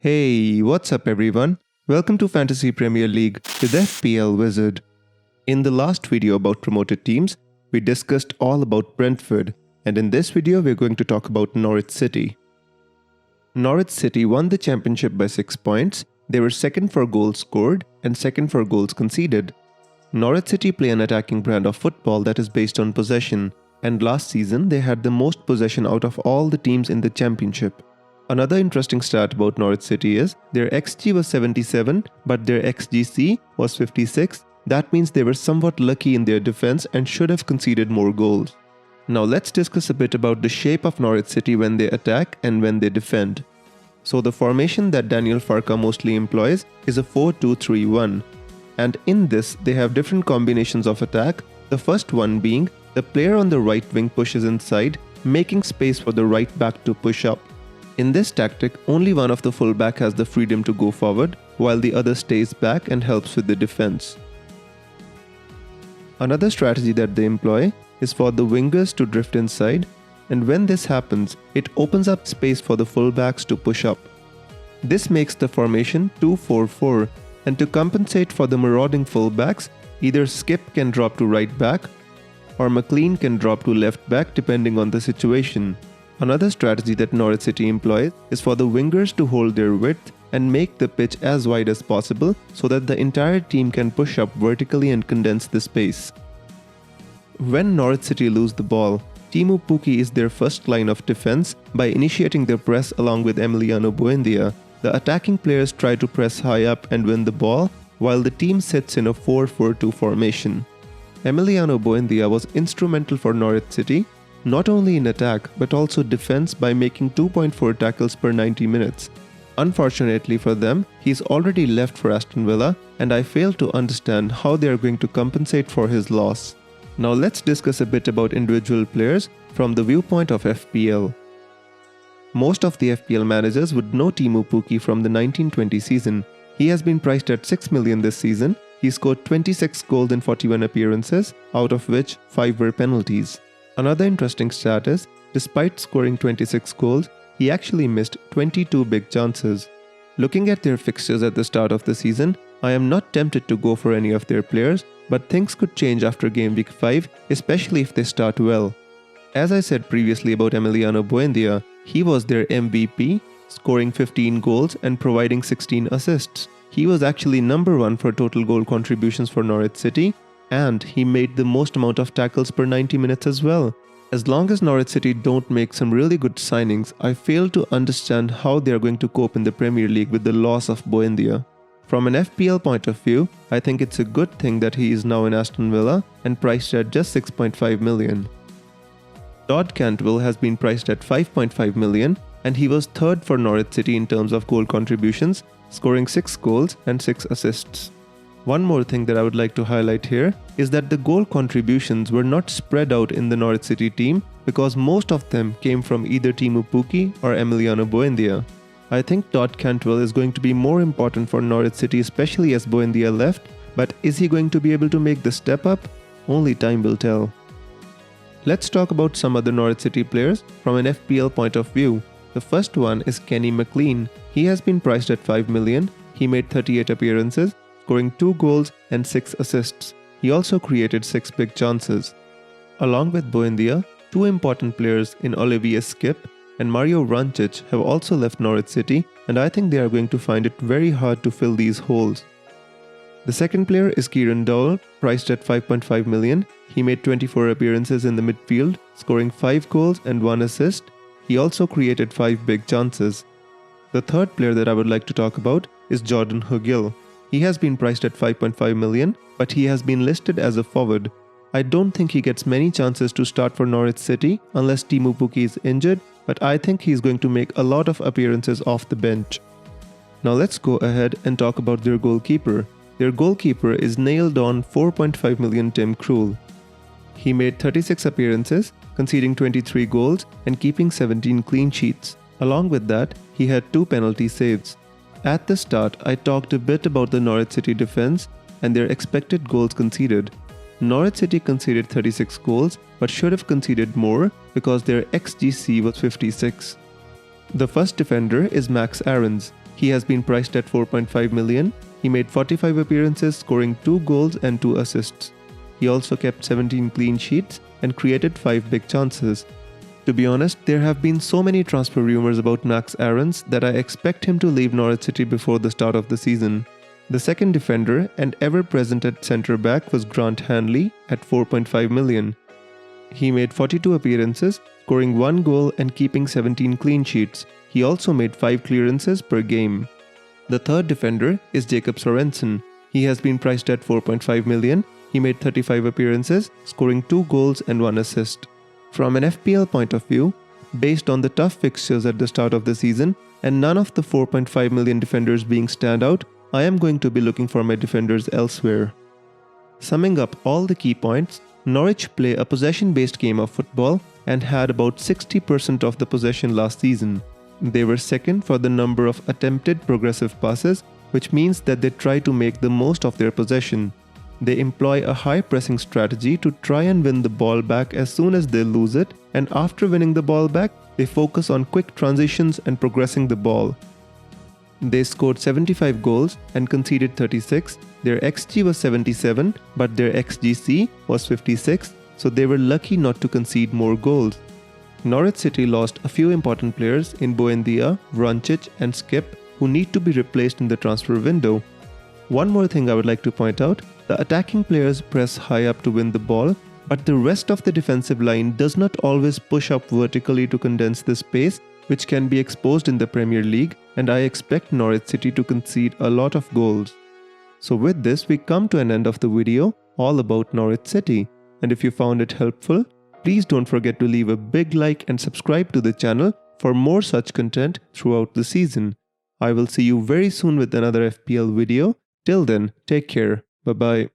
Hey, what's up everyone? Welcome to Fantasy Premier League with FPL Wizard. In the last video about promoted teams, we discussed all about Brentford, and in this video we're going to talk about Norwich City. Norwich City won the championship by 6 points. They were second for goals scored and second for goals conceded. Norwich City play an attacking brand of football that is based on possession, and last season they had the most possession out of all the teams in the championship. Another interesting stat about Norwich City is their XG was 77, but their XGC was 56. That means they were somewhat lucky in their defense and should have conceded more goals. Now let's discuss a bit about the shape of Norwich City when they attack and when they defend. So the formation that Daniel Farke mostly employs is a 4-2-3-1. And in this, they have different combinations of attack, the first one being the player on the right wing pushes inside, making space for the right back to push up. In this tactic, only one of the fullback has the freedom to go forward, while the other stays back and helps with the defense. Another strategy that they employ is for the wingers to drift inside, and when this happens, it opens up space for the fullbacks to push up. This makes the formation 2-4-4, and to compensate for the marauding fullbacks, either Skip can drop to right back, or Mclean can drop to left back depending on the situation. Another strategy that Norwich City employs is for the wingers to hold their width and make the pitch as wide as possible so that the entire team can push up vertically and condense the space. When Norwich City lose the ball, Teemu Puki is their first line of defense by initiating their press along with Emiliano Buendia. The attacking players try to press high up and win the ball, while the team sits in a 4-4-2 formation. Emiliano Buendia was instrumental for Norwich City, not only in attack but also defense by making 2.4 tackles per 90 minutes. Unfortunately for them, he's already left for Aston Villa, and I fail to understand how they are going to compensate for his loss. Now let's discuss a bit about individual players from the viewpoint of FPL. Most of the FPL managers would know Teemu Puki from the 1920 season. He has been priced at 6 million this season. He scored 26 goals in 41 appearances, out of which 5 were penalties. Another interesting stat is, despite scoring 26 goals, he actually missed 22 big chances. Looking at their fixtures at the start of the season, I am not tempted to go for any of their players, but things could change after game week 5, especially if they start well. As I said previously about Emiliano Buendia, he was their MVP, scoring 15 goals and providing 16 assists. He was actually number 1 for total goal contributions for Norwich City, and he made the most amount of tackles per 90 minutes as well. As long as Norwich City don't make some really good signings, I fail to understand how they are going to cope in the Premier League with the loss of Buendia. From an FPL point of view, I think it's a good thing that he is now in Aston Villa and priced at just 6.5 million. Todd Cantwell has been priced at 5.5 million, and he was third for Norwich City in terms of goal contributions, scoring 6 goals and 6 assists. One more thing that I would like to highlight here is that the goal contributions were not spread out in the Norwich City team because most of them came from either Teemu Puki or Emiliano Buendia. I think Todd Cantwell is going to be more important for Norwich City, especially as Buendia left, but is he going to be able to make the step up? Only time will tell. Let's talk about some other Norwich City players from an FPL point of view. The first one is Kenny Mclean. He has been priced at 5 million. He made 38 appearances, scoring 2 goals and 6 assists. He also created 6 big chances. Along with Buendia, 2 important players in Olivier Skip and Mario Vrancic have also left Norwich City, and I think they are going to find it very hard to fill these holes. The second player is Kieran Dowell, priced at 5.5 million. He made 24 appearances in the midfield, scoring 5 goals and 1 assist. He also created 5 big chances. The third player that I would like to talk about is Jordan Hergill. He has been priced at 5.5 million, but he has been listed as a forward. I don't think he gets many chances to start for Norwich City unless Teemu Puki is injured, but I think he's going to make a lot of appearances off the bench. Now let's go ahead and talk about their goalkeeper. Their goalkeeper is nailed on 4.5 million Tim Krul. He made 36 appearances, conceding 23 goals and keeping 17 clean sheets. Along with that, he had 2 penalty saves. At the start, I talked a bit about the Norwich City defense and their expected goals conceded. Norwich City conceded 36 goals but should have conceded more because their XGC was 56. The first defender is Max Aarons. He has been priced at 4.5 million. He made 45 appearances, scoring 2 goals and 2 assists. He also kept 17 clean sheets and created 5 big chances. To be honest, there have been so many transfer rumours about Max Aarons that I expect him to leave Norwich City before the start of the season. The second defender and ever-present at centre-back was Grant Hanley at 4.5 million. He made 42 appearances, scoring 1 goal and keeping 17 clean sheets. He also made 5 clearances per game. The third defender is Jacob Sorensen. He has been priced at 4.5 million. He made 35 appearances, scoring 2 goals and 1 assist. From an FPL point of view, based on the tough fixtures at the start of the season and none of the 4.5 million defenders being standout, I am going to be looking for my defenders elsewhere. Summing up all the key points, Norwich play a possession-based game of football and had about 60% of the possession last season. They were second for the number of attempted progressive passes, which means that they try to make the most of their possession. They employ a high pressing strategy to try and win the ball back as soon as they lose it, and after winning the ball back, they focus on quick transitions and progressing the ball. They scored 75 goals and conceded 36. Their XG was 77, but their XGC was 56, so they were lucky not to concede more goals. Norwich City lost a few important players in Buendia, Vrancic and Skip, who need to be replaced in the transfer window. One more thing I would like to point out, the attacking players press high up to win the ball, but the rest of the defensive line does not always push up vertically to condense the space, which can be exposed in the Premier League, and I expect Norwich City to concede a lot of goals. So with this, we come to an end of the video all about Norwich City, and if you found it helpful, please don't forget to leave a big like and subscribe to the channel for more such content throughout the season. I will see you very soon with another FPL video. Till then, take care. Bye bye.